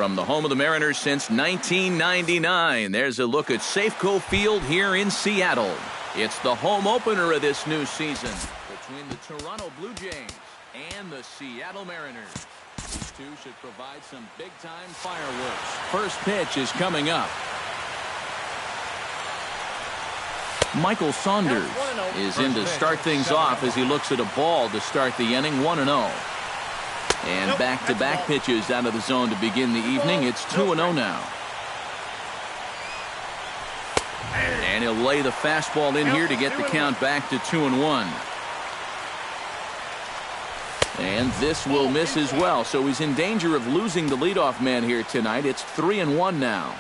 From the home of the Mariners since 1999, there's a look at Safeco Field here in Seattle. It's the home opener of this new season between the Toronto Blue Jays and the Seattle Mariners. These two should provide some big-time fireworks. First pitch is coming up. Michael Saunders is in to start things off as he looks at a ball to start the inning, 1-0. And back-to-back pitches out of the zone to begin the evening. It's 2-0 now. And he'll lay the fastball in here to get the count back to 2-1. And this will miss as well, so he's in danger of losing the leadoff man here tonight. It's 3-1 now.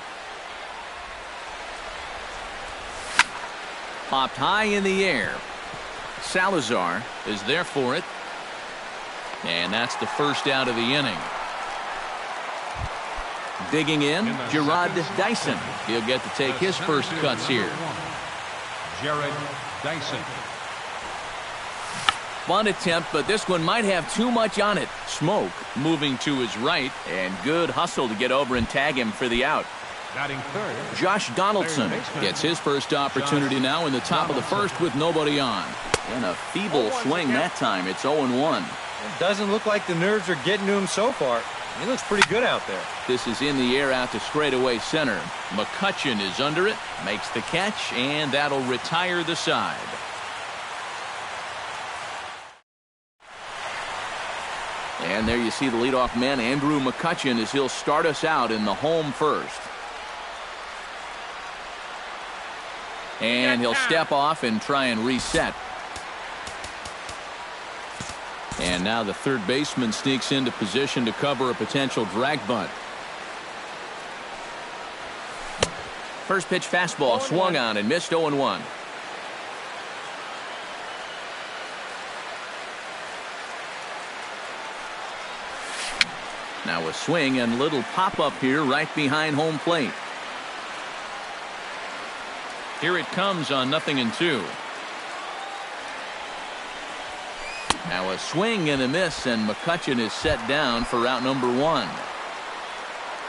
Popped high in the air. Salazar is there for it. And that's the first out of the inning. Digging in, Gerard Dyson. He'll get to take his first cuts here. Gerard Dyson. Bunt attempt, but this one might have too much on it. Smoke moving to his right, and good hustle to get over and tag him for the out. Batting third, Josh Donaldson gets his first opportunity now in the top of the first with nobody on. And a feeble swing that time. It's 0-1. It doesn't look like the nerves are getting to him so far. He looks pretty good out there. This is in the air out to straightaway center. McCutchen is under it, makes the catch, and that'll retire the side. And there you see the leadoff man, Andrew McCutchen, as he'll start us out in the home first. And he'll step off and try and reset. And now the third baseman sneaks into position to cover a potential drag bunt. First pitch fastball swung on and missed, 0-1. Now a swing and little pop-up here right behind home plate. Here it comes on 0-2. Now a swing and a miss, and McCutchen is set down for out number 1.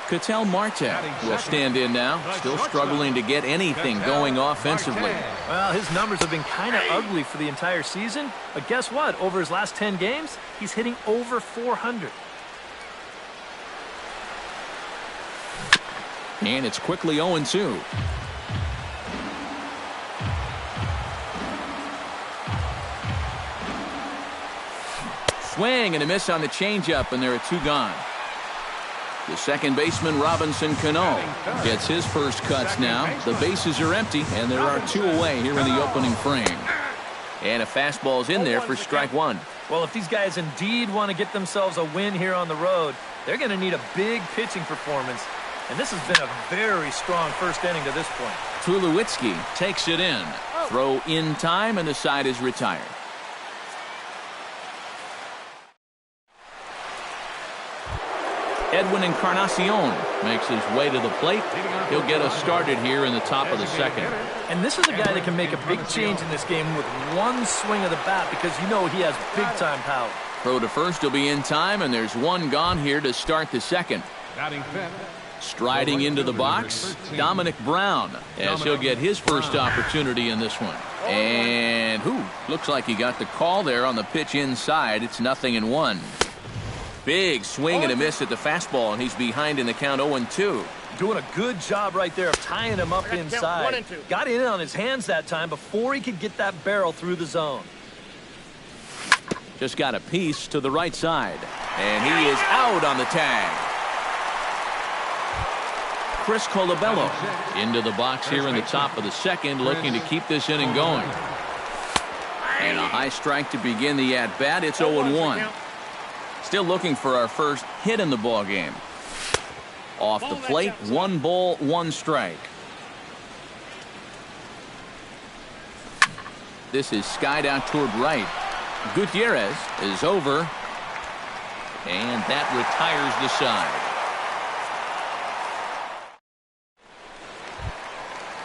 Ketel Marte will stand in now, still struggling to get anything going offensively. Well, his numbers have been kind of ugly for the entire season, but guess what? Over his last 10 games, he's hitting over 400. And it's quickly 0-2. Swing and a miss on the changeup, and there are 2 gone. The second baseman, Robinson Cano, gets his first cuts now. The bases are empty, and there are 2 away here in the opening frame. And a fastball's in there for strike 1. Well, if these guys indeed want to get themselves a win here on the road, they're going to need a big pitching performance. And this has been a very strong first inning to this point. Tulowitzki takes it in. Throw in time, and the side is retired. Edwin Encarnacion makes his way to the plate. He'll get us started here in the top of the second. And this is a guy that can make a big change in this game with one swing of the bat, because you know he has big-time power. Throw to first will be in time, and there's 1 gone here to start the second. Striding into the box, Dominic Brown, as he'll get his first opportunity in this one. And looks like he got the call there on the pitch inside. It's 0-1. Big swing and a miss at the fastball, and he's behind in the count, 0-2. Doing a good job right there of tying him up inside. Got in on his hands that time before he could get that barrel through the zone. Just got a piece to the right side, and he is out on the tag. Chris Colabello into the box here in the top of the second, looking to keep this inning going. And a high strike to begin the at-bat. It's 0-1. Still looking for our first hit in the ball game. Off the plate, 1 ball, 1 strike. This is skied out toward right. Gutierrez is over, and that retires the side.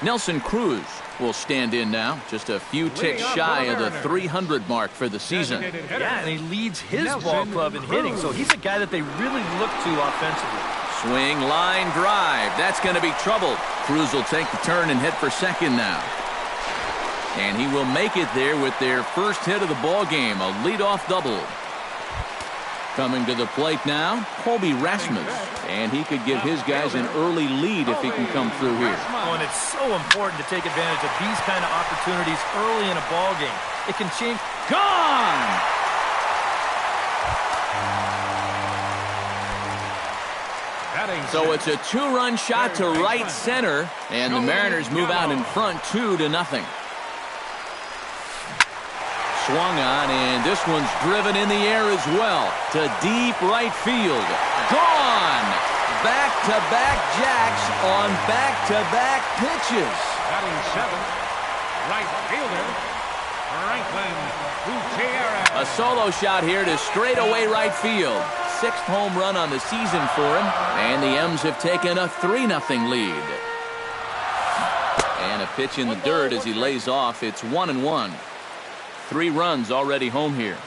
Nelson Cruz will stand in now, just a few ticks shy of the 300 mark for the season. Yeah, and he leads his ball club in hitting, so he's a guy that they really look to offensively. Swing, line drive. That's going to be trouble. Cruz will take the turn and hit for second now. And he will make it there with their first hit of the ball game, a leadoff double. Coming to the plate now, Colby Rasmus. And he could give his guys an early lead if he can come through here. Oh, and it's so important to take advantage of these kind of opportunities early in a ball game. It can change. Gone! So it's a two-run shot to right center, and the Mariners move out in front 2-0. Swung on, and this one's driven in the air as well to deep right field. Gone! Back-to-back jacks on back-to-back pitches. Batting seventh, right fielder, Franklin Gutierrez. A solo shot here to straightaway right field. 6th home run on the season for him, and the M's have taken a 3-0 lead. And a pitch in the dirt as he lays off. It's 1-1. 3 runs already home here.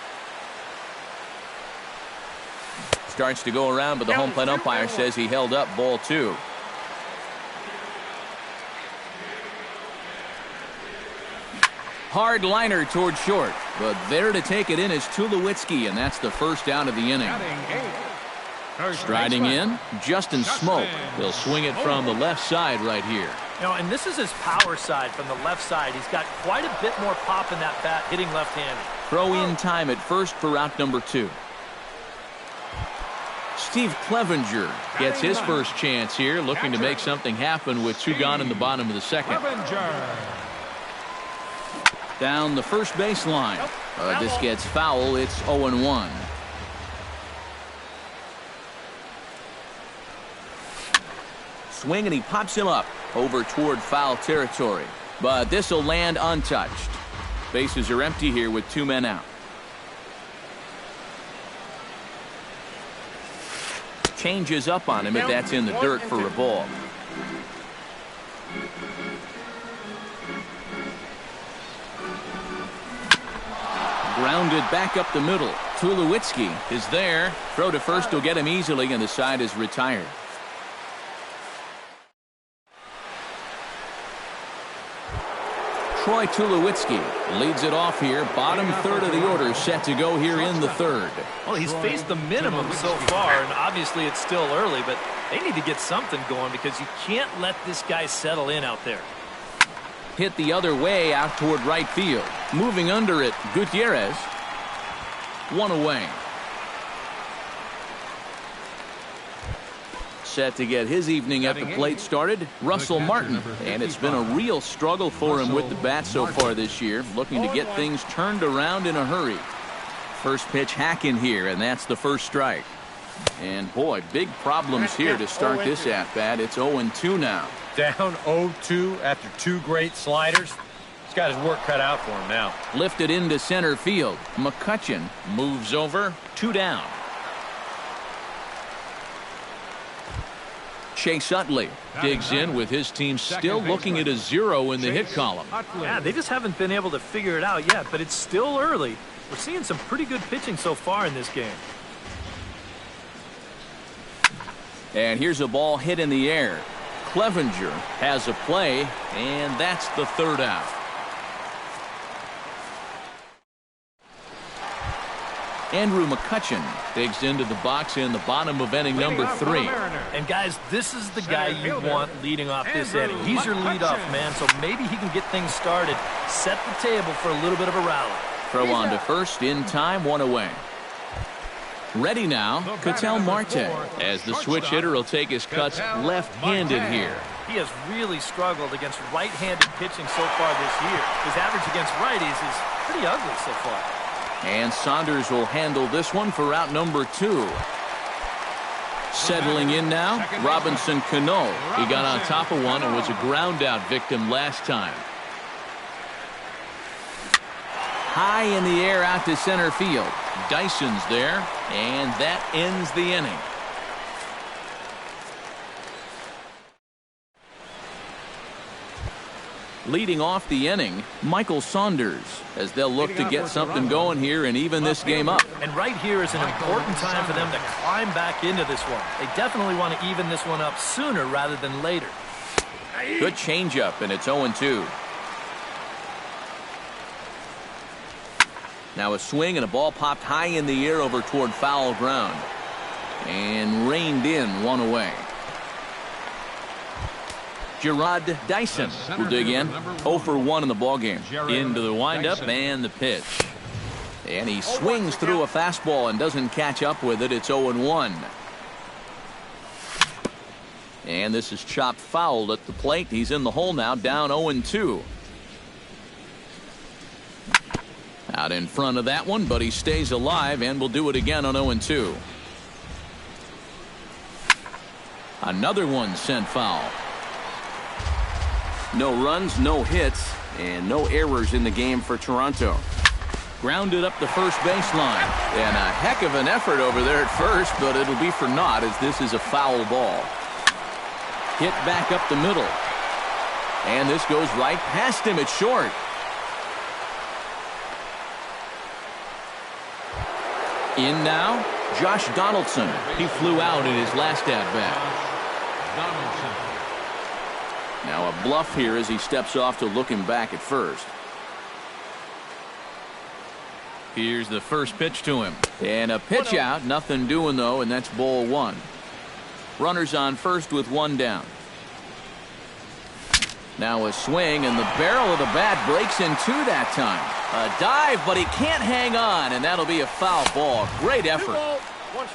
Starts to go around, but the home plate umpire says he held up ball 2. Hard liner toward short, but there to take it in is Tulowitzki, and that's the first out of the inning. Striding in, Justin Smoke. He'll swing it from the left side right here. You know, and this is his power side from the left side. He's got quite a bit more pop in that bat, hitting left-handed. Throw in time at first for out number 2. Steve Clevenger gets his first chance here, looking to make something happen with 2 gone in the bottom of the second. Down the first baseline. This gets foul. It's 0-1. Swing, and he pops him up over toward foul territory. But this will land untouched. Bases are empty here with 2 men out. Changes up on him if that's in the dirt for a ball. Grounded back up the middle. Tulowitzki is there. Throw to first will get him easily, and the side is retired. Troy Tulowitzki leads it off here. Bottom third of the order set to go here in the third. Well, he's faced the minimum so far, and obviously it's still early, but they need to get something going because you can't let this guy settle in out there. Hit the other way out toward right field. Moving under it, Gutierrez. 1 away. Set to get his evening at the plate started, Russell Martin. And it's been a real struggle for him with the bat so far this year, looking to get things turned around in a hurry. First pitch hack in here, and that's the first strike. And boy, big problems here to start this at-bat. It's 0-2 now. Down 0-2 after 2 great sliders. He's got his work cut out for him now. Lifted into center field. McCutchen moves over. 2 down. Chase Utley digs in with his team still looking at a 0 in the hit column. Yeah, they just haven't been able to figure it out yet, but it's still early. We're seeing some pretty good pitching so far in this game. And here's a ball hit in the air. Clevenger has a play, and that's the third out. Andrew McCutchen digs into the box in the bottom of inning number 3. And guys, this is the guy you want leading off this inning. He's your leadoff man, so maybe he can get things started, set the table for a little bit of a rally. Throw on to first in time, 1 away. Ready now, Ketel Marte, as the switch hitter will take his cuts left-handed here. He has really struggled against right-handed pitching so far this year. His average against righties is pretty ugly so far. And Saunders will handle this one for out number 2. Settling in now, Robinson Cano. He got on top of one and was a ground-out victim last time. High in the air out to center field. Dyson's there, and that ends the inning. Leading off the inning, Michael Saunders, as they'll look to get something going here and even this game up. And right here is an important time for them to climb back into this one. They definitely want to even this one up sooner rather than later. Good changeup, and it's 0-2. Now a swing and a ball popped high in the air over toward foul ground. And reined in, one away. Gerard Dyson will dig in. 0 for 1 in the ballgame. Into the windup and the pitch. And he swings through a fastball and doesn't catch up with it. It's 0-1. And this is chopped foul at the plate. He's in the hole now, down 0-2. Out in front of that one, but he stays alive and will do it again on 0-2. Another one sent foul. No runs, no hits, and no errors in the game for Toronto. Grounded up the first baseline. And a heck of an effort over there at first, but it'll be for naught as this is a foul ball. Hit back up the middle. And this goes right past him. It's short. In now, Josh Donaldson. He flew out in his last at-bat. Now a bluff here as he steps off to looking back at first. Here's the first pitch to him. And a pitch out. Nothing doing, though, and that's ball 1. Runners on first with 1 down. Now a swing, and the barrel of the bat breaks in 2 that time. A dive, but he can't hang on, and that'll be a foul ball. Great effort.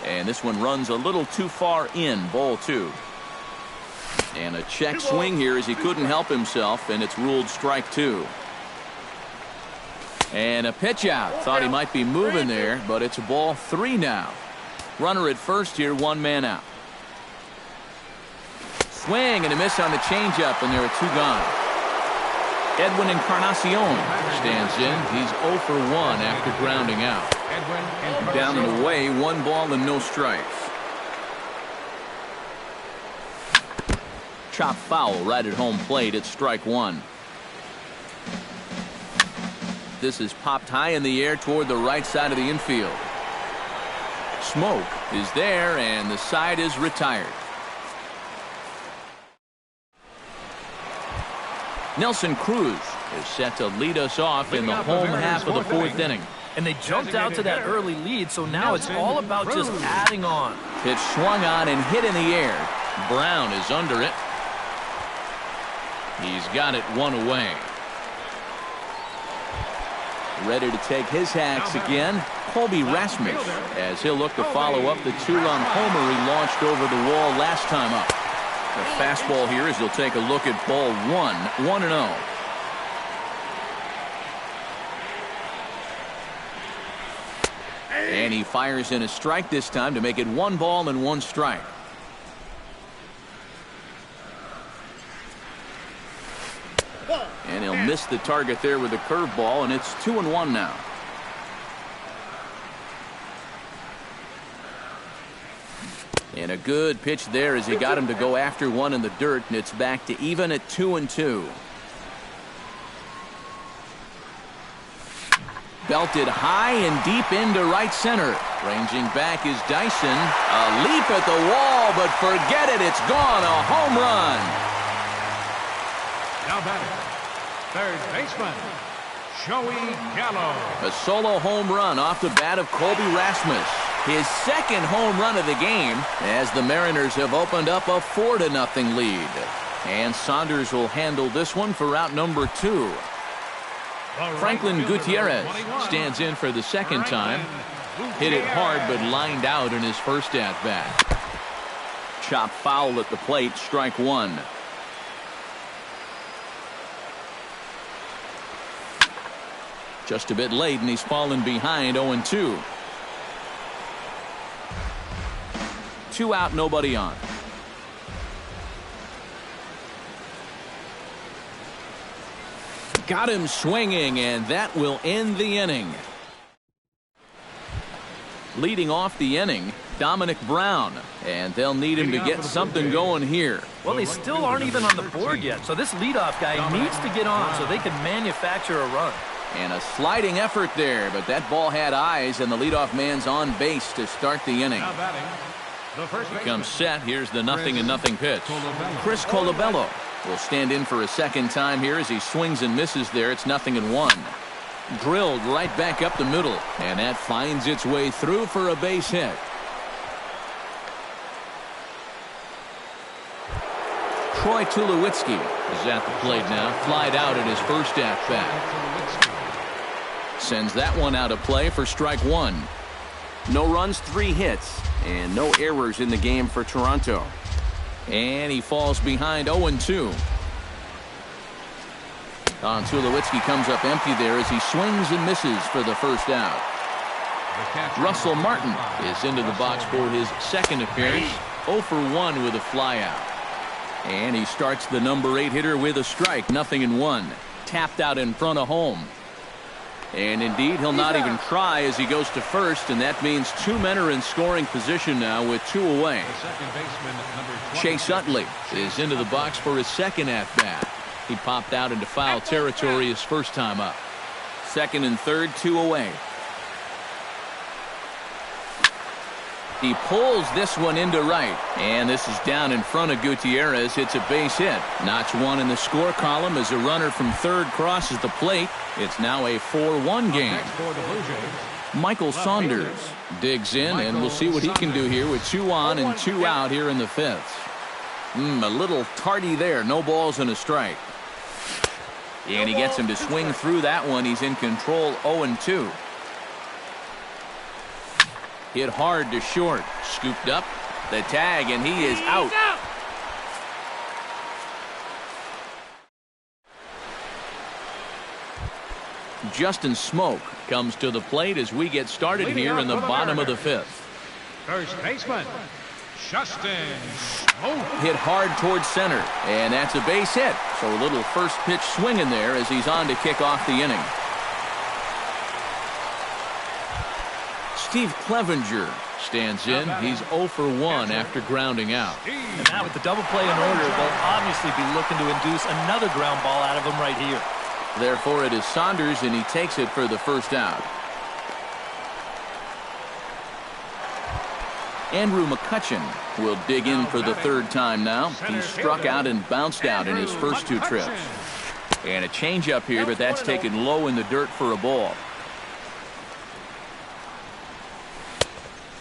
And this one runs a little too far in, ball 2. And a check swing here as he couldn't help himself, and it's ruled strike 2. And a pitch out. Thought he might be moving there, but it's a ball 3 now. Runner at first here, 1 man out. Swing and a miss on the changeup, and there are 2 gone. Edwin Encarnacion stands in. He's 0 for 1 after grounding out. Down and away, 1 ball and no strikes. Chop foul right at home plate. It's strike 1. This is popped high in the air toward the right side of the infield. Smoke is there, and the side is retired. Nelson Cruz is set to lead us off in the home half of the 4th inning. And they jumped out to that early lead, so now it's all about just adding on. Pitch swung on and hit in the air. Brown is under it. He's got it 1 away. Ready to take his hacks again, Colby Rasmus, as he'll look to follow up the 2-run homer he launched over the wall last time up. The fastball here as he'll take a look at ball 1, 1-0. And he fires in a strike this time to make it 1 ball and 1 strike. And he'll miss the target there with a curveball, and it's 2-1 now. And a good pitch there as he got him to go after one in the dirt, and it's back to even at 2-2. Belted high and deep into right center. Ranging back is Dyson. A leap at the wall, but forget it. It's gone. A home run. Now batting, third baseman, Joey Gallo. A solo home run off the bat of Colby Rasmus. His 2nd home run of the game as the Mariners have opened up a 4-0 lead. And Saunders will handle this one for out number 2. Franklin Gutierrez stands in for the 2nd time. Hit it hard but lined out in his first at-bat. Chop foul at the plate, strike 1. Just a bit late, and he's fallen behind 0-2. 2 out, nobody on. Got him swinging, and that will end the inning. Leading off the inning, Dominic Brown. And they'll need him to get something going here. Well, they still aren't even on the board yet, so this leadoff guy needs to get on so they can manufacture a run. And a sliding effort there, but that ball had eyes, and the leadoff man's on base to start the inning. Comes set. Here's the 0-0 pitch. Chris Colabello will stand in for a second time here as he swings and misses there. It's 0-1. Drilled right back up the middle, and that finds its way through for a base hit. Troy Tulowitzki is at the plate now. Flied out at his first at-bat. Sends that one out of play for strike one. No runs, 3 hits, and no errors in the game for Toronto. And he falls behind 0-2. Tulowitzki comes up empty there as he swings and misses for the first out. Russell Martin is into the box for his second appearance. 0 for 1 with a flyout. And he starts the number 8 hitter with a strike. 0-1. Tapped out in front of home. And indeed, he'll not even try as he goes to first, and that means 2 men are in scoring position now with 2 away. Chase Utley is into the box for his second at-bat. He popped out into foul territory his first time up. Second and third, 2 away. He pulls this one into right, and this is down in front of Gutierrez. It's a base hit. Notch 1 in the score column as a runner from third crosses the plate. It's now a 4-1 game. Michael Saunders digs in, and we'll see what he can do here with 2 on and 2 out here in the 5th. A little tardy there. No balls and a strike. And he gets him to swing through that one. He's in control. 0-2. Hit hard to short. Scooped up. The tag, and he is out. Justin Smoke comes to the plate as we get started here in the bottom of the 5th. First baseman, Justin Smoke. Hit hard towards center, and that's a base hit. So a little first pitch swing in there as he's on to kick off the inning. Steve Clevenger stands in. He's 0 for 1 after grounding out. And now with the double play in order, they'll obviously be looking to induce another ground ball out of him right here. Therefore, it is Saunders, and he takes it for the first out. Andrew McCutchen will dig in for the third time now. He struck out and bounced out in his first 2 trips. And a changeup here, but that's taken low in the dirt for a ball.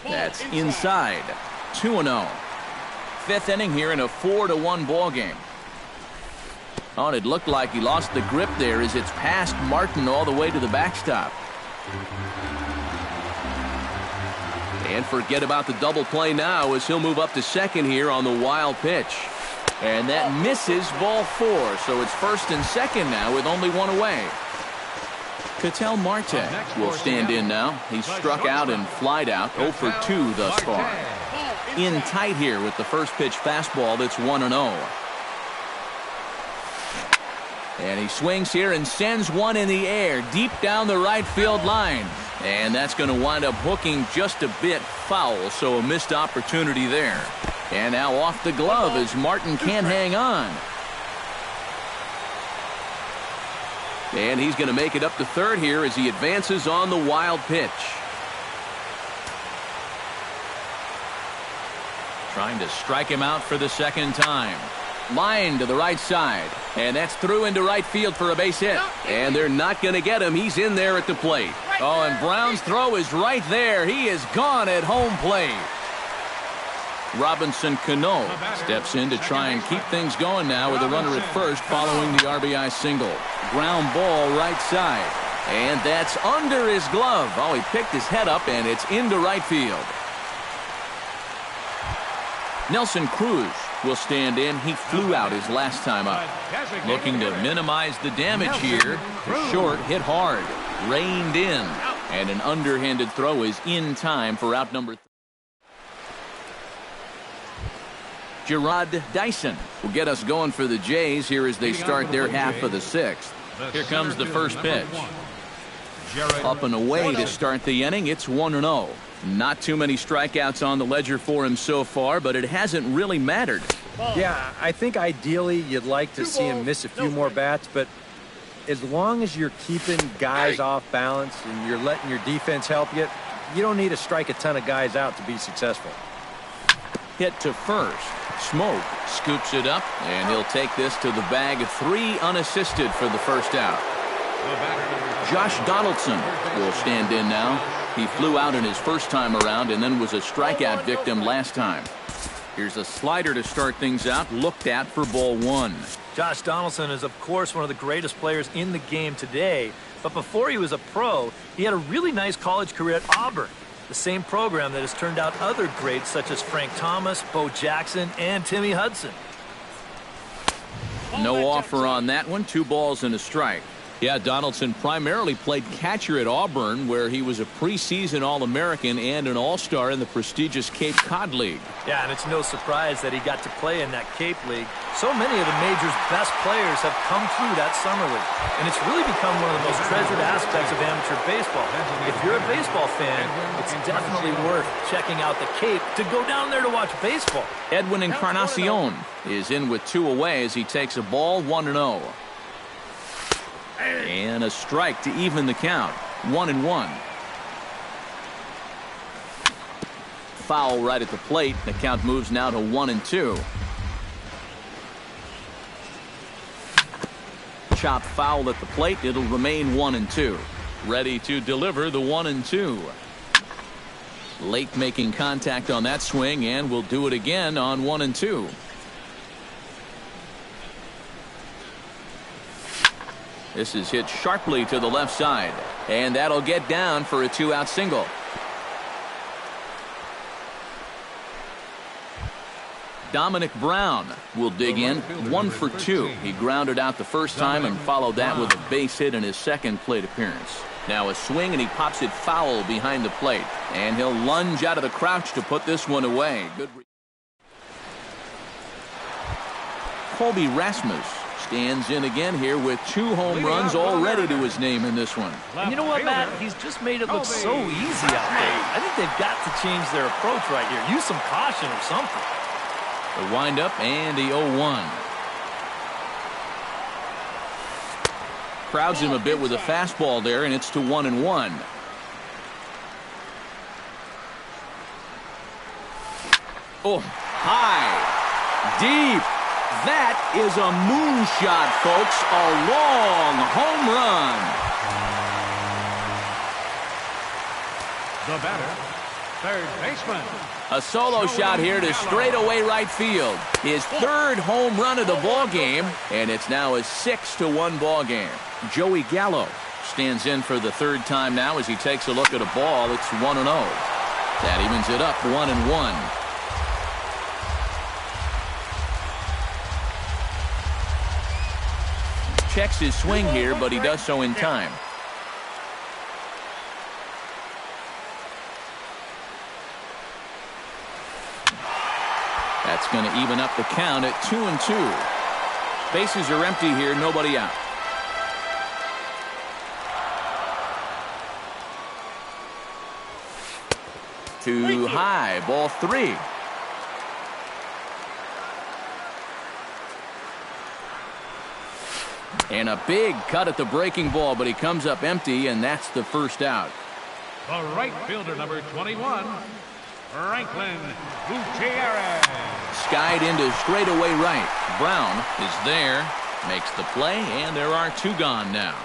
That's inside. 2-0. 5th inning here in a 4-1 ball game. Oh, and it looked like he lost the grip there as it's past Martin all the way to the backstop. And forget about the double play now as he'll move up to second here on the wild pitch. And that misses, ball 4. So it's first and second now with only 1 away. Ketel Marte will stand in now. He's struck out and flied out. 0 for 2 thus far. In tight here with the first pitch fastball that's 1-0. And he swings here and sends one in the air deep down the right field line. And that's going to wind up hooking just a bit foul, so a missed opportunity there. And now off the glove as Martin can't hang on. And he's going to make it up to third here as he advances on the wild pitch. Trying to strike him out for the second time. Line to the right side. And that's through into right field for a base hit. And they're not going to get him. He's in there at the plate. Oh, and Brown's throw is right there. He is gone at home plate. Robinson Cano steps in to try and keep things going now with a runner at first following the RBI single. Ground ball right side. And that's under his glove. Oh, he picked his head up, and it's into right field. Nelson Cruz will stand in. He flew out his last time up. Looking to minimize the damage here. The short hit hard. Reined in. And an underhanded throw is in time for out number 3. Gerard Dyson will get us going for the Jays here as they start their half of the 6th. Here comes the first pitch. Up and away to start the inning. It's 1-0. Not too many strikeouts on the ledger for him so far, but it hasn't really mattered. Yeah, I think ideally you'd like to see him miss a few more bats, but as long as you're keeping guys off balance and you're letting your defense help you, you don't need to strike a ton of guys out to be successful. Hit to first. Smoke scoops it up, and he'll take this to the bag. 3 unassisted for the first out. Josh Donaldson will stand in now. He flew out in his first time around and then was a strikeout victim last time. Here's a slider to start things out, looked at for ball 1. Josh Donaldson is, of course, one of the greatest players in the game today. But before he was a pro, he had a really nice college career at Auburn, the same program that has turned out other greats such as Frank Thomas, Bo Jackson, and Timmy Hudson. No offer on that one. 2 balls and a strike. Yeah, Donaldson primarily played catcher at Auburn, where he was a preseason All-American and an All-Star in the prestigious Cape Cod League. Yeah, and it's no surprise that he got to play in that Cape League. So many of the major's best players have come through that summer league, and it's really become one of the most treasured aspects of amateur baseball. If you're a baseball fan, it's definitely worth checking out the Cape to go down there to watch baseball. Edwin Encarnacion is in with 2 away as he takes a ball, 1-0. And a strike to even the count. 1-1. Foul right at the plate. The count moves now to 1-2. Chop foul at the plate. It'll remain 1-2. Ready to deliver the 1-2. Late making contact on that swing, and we'll do it again on 1-2. This is hit sharply to the left side, and that'll get down for a 2-out single. Dominic Brown will dig in. 1 for 2. He grounded out the first time and followed that with a base hit in his second plate appearance. Now a swing, and he pops it foul behind the plate, and he'll lunge out of the crouch to put this one away. Good. Colby Rasmus stands in again here with 2 home runs already to his name in this one. And you know what, Matt? He's just made it look so easy out there. I think they've got to change their approach right here. Use some caution or something. The windup and the 0-1. Crowds him a bit with a fastball there, and it's to 1-1. Oh, high, deep. That is a moonshot, folks. A long home run. The batter, third baseman. A solo shot here to straightaway right field. His 3rd home run of the ball game, and it's now a 6-1 ball game. Joey Gallo stands in for the 3rd time now as he takes a look at a ball. It's 1-0. That evens it up 1-1. Checks his swing here, but he does so in time. That's going to even up the count at 2-2. Bases are empty here, nobody out. Too high, ball 3. And a big cut at the breaking ball, but he comes up empty, and that's the first out. The right fielder, number 21, Franklin Gutierrez. Skied into straightaway right. Brown is there, makes the play, and there are 2 gone now.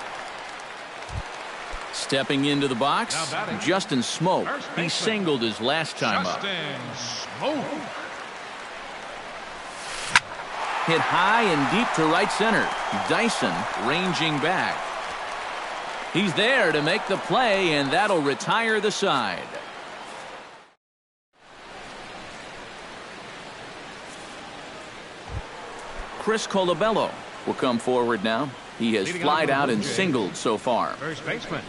Stepping into the box, Justin Smoke. He singled his last time up. Smoke. Hit high and deep to right center. Dyson ranging back. He's there to make the play, and that'll retire the side. Chris Colabello will come forward now. He has flied out and singled so far. First baseman,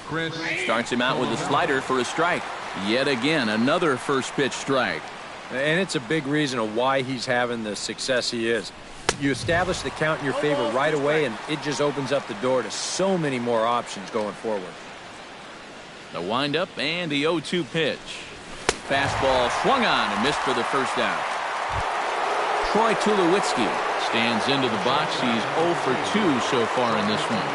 Chris. Starts him out with a slider for a strike. Yet again, another first pitch strike. And it's a big reason of why he's having the success he is. You establish the count in your favor right away, and it just opens up the door to so many more options going forward. The windup and the 0-2 pitch. Fastball swung on and missed for the first out. Troy Tulowitzki stands into the box. He's 0 for 2 so far in this one.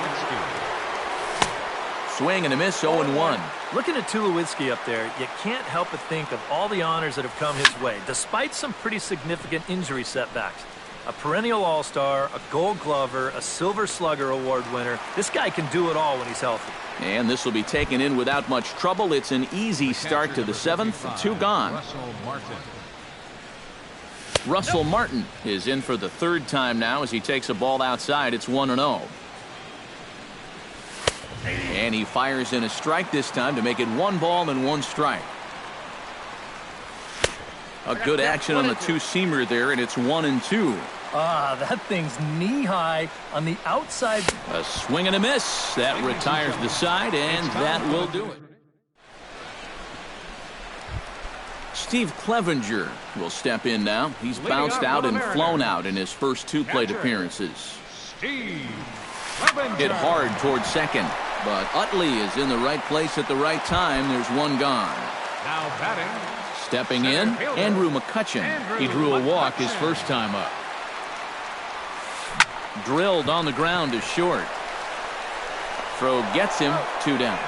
Swing and a miss, 0-1. Looking at Tulowitzki up there, you can't help but think of all the honors that have come his way, despite some pretty significant injury setbacks. A perennial all-star, a gold glover, a silver slugger award winner. This guy can do it all when he's healthy. And this will be taken in without much trouble. It's an easy start to the 7th. 2 gone. Russell Martin is in for the 3rd time now as he takes a ball outside. It's 1-0. And he fires in a strike this time to make it 1 ball and 1 strike. A good action on the 2-seamer there, and it's 1-2. That thing's knee-high on the outside. A swing and a miss. That retires the side, and that will do it. Steve Clevenger will step in now. He's bounced out and flown out in his first 2 plate appearances. Hit hard towards second, but Utley is in the right place at the right time. There's 1 gone. Now batting. Stepping in, Andrew McCutchen. He drew a walk his first time up. Drilled on the ground to short. Throw gets him, 2 down.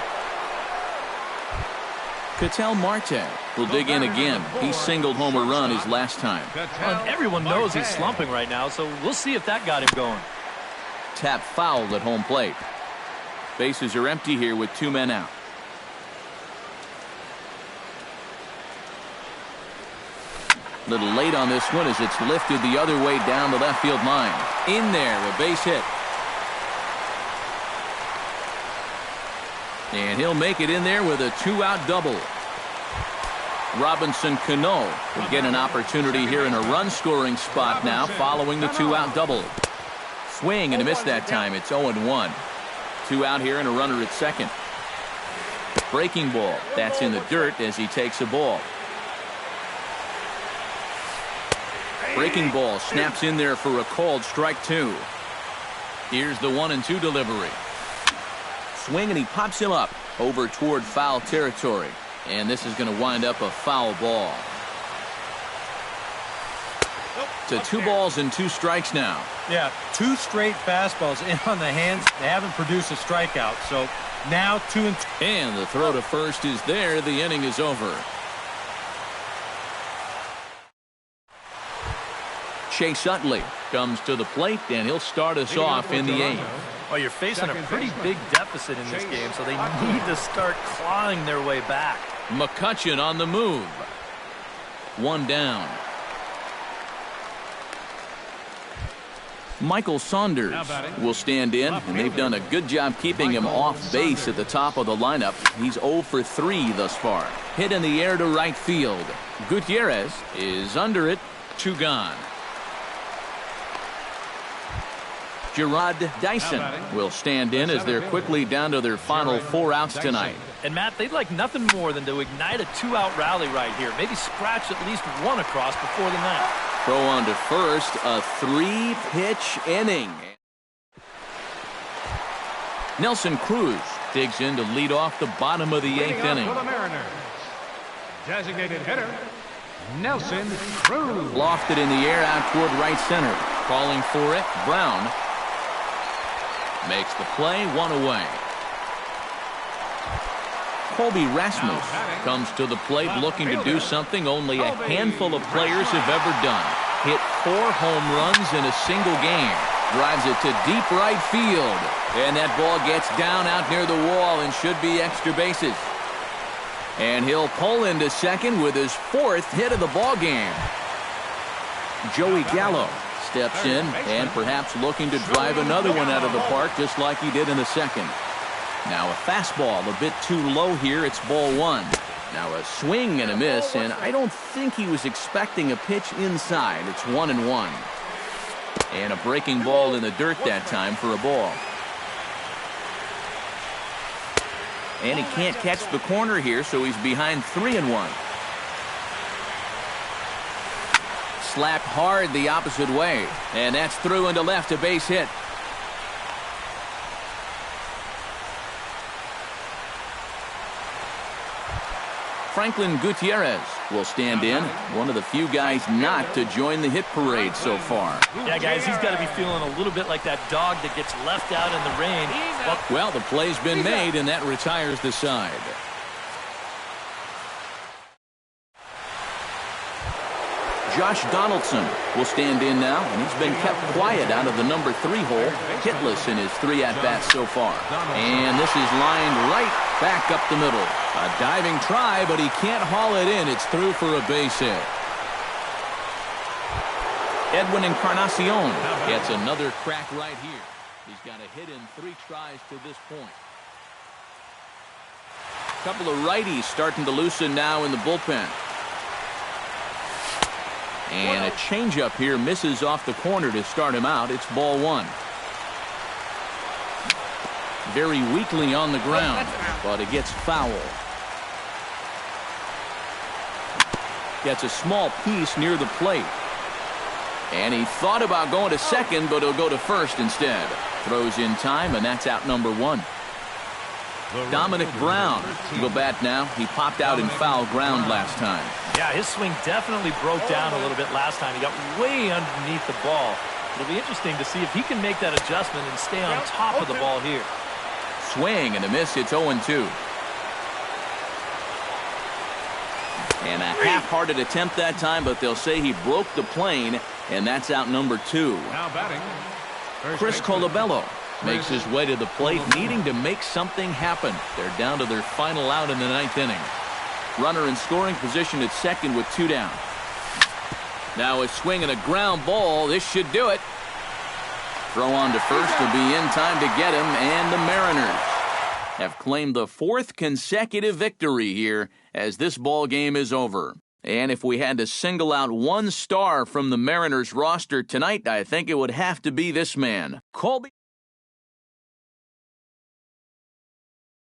Ketel Marte will dig in again. He singled home a run his last time. And everyone knows he's slumping right now, so we'll see if that got him going. Tap fouled at home plate. Bases are empty here with 2 men out. Little late on this one as it's lifted the other way down the left field line. In there, a base hit. And he'll make it in there with a 2-out double. Robinson Cano will get an opportunity here in a run-scoring spot now following the 2-out double. Swing and a miss that time. It's 0-1. 2 out here and a runner at second. Breaking ball. That's in the dirt as he takes a ball. Breaking ball snaps in there for a called strike 2. Here's the 1-2 delivery. Swing and he pops him up over toward foul territory. And this is going to wind up a foul ball. To 2 balls and 2 strikes now. Yeah, 2 straight fastballs in on the hands. They haven't produced a strikeout. So now 2-2. And the throw to first is there. The inning is over. Chase Utley comes to the plate, and he'll start us off in the 8th. Well, you're facing a pretty big deficit in this game, so they need to start clawing their way back. McCutchen on the move. 1 down. Michael Saunders will stand in, and they've done a good job keeping him off base at the top of the lineup. He's 0 for 3 thus far. Hit in the air to right field. Gutierrez is under it. 2 gone. Gerard Dyson will stand in as they're quickly down to their final 4 outs tonight. And, Matt, they'd like nothing more than to ignite a 2-out rally right here. Maybe scratch at least 1 across before the ninth. Throw on to first, a 3-pitch inning. Nelson Cruz digs in to lead off the bottom of the 8th inning. For the Mariners, designated hitter, Nelson Cruz. Lofted in the air out toward right center. Calling for it, Brown. Makes the play, 1 away. Colby Rasmus comes to the plate looking to do something only a handful of players have ever done. Hit 4 home runs in a single game. Drives it to deep right field. And that ball gets down out near the wall and should be extra bases. And he'll pull into second with his 4th hit of the ball game. Joey Gallo steps in and perhaps looking to drive another one out of the park just like he did in the second. Now a fastball a bit too low here. It's ball 1. Now a swing and a miss, and I don't think he was expecting a pitch inside. It's 1-1. And a breaking ball in the dirt that time for a ball. And he can't catch the corner here, so he's behind 3-1. Slapped hard the opposite way, and that's through into left, a base hit. Franklin Gutierrez will stand in, one of the few guys not to join the hit parade so far. Yeah, guys, he's got to be feeling a little bit like that dog that gets left out in the rain. Well, the play's been made, and that retires the side. Josh Donaldson will stand in now, and he's been kept quiet out of the number 3 hole, hitless in his 3 at-bats so far. And this is lined right back up the middle. A diving try, but he can't haul it in. It's through for a base hit. Edwin Encarnacion gets another crack right here. He's got a hit in 3 tries to this point. A couple of righties starting to loosen now in the bullpen. And a changeup here misses off the corner to start him out. It's ball 1. Very weakly on the ground, but it gets foul. Gets a small piece near the plate. And he thought about going to second, but he'll go to first instead. Throws in time, and that's out number 1. Dominic Brown will bat now. He popped out in foul ground last time. Yeah, his swing definitely broke down a little bit last time. He got way underneath the ball. It'll be interesting to see if he can make that adjustment and stay on top of the ball here. Swing and a miss. It's 0-2. And a half-hearted attempt that time, but they'll say he broke the plane, and that's out number 2. Now batting, Chris Colabello makes his way to the plate, needing to make something happen. They're down to their final out in the 9th inning. Runner in scoring position at second with 2 down. Now a swing and a ground ball. This should do it. Throw on to first will be in time to get him, and the Mariners have claimed the 4th consecutive victory here as this ball game is over. And if we had to single out one star from the Mariners roster tonight, I think it would have to be this man, Colby.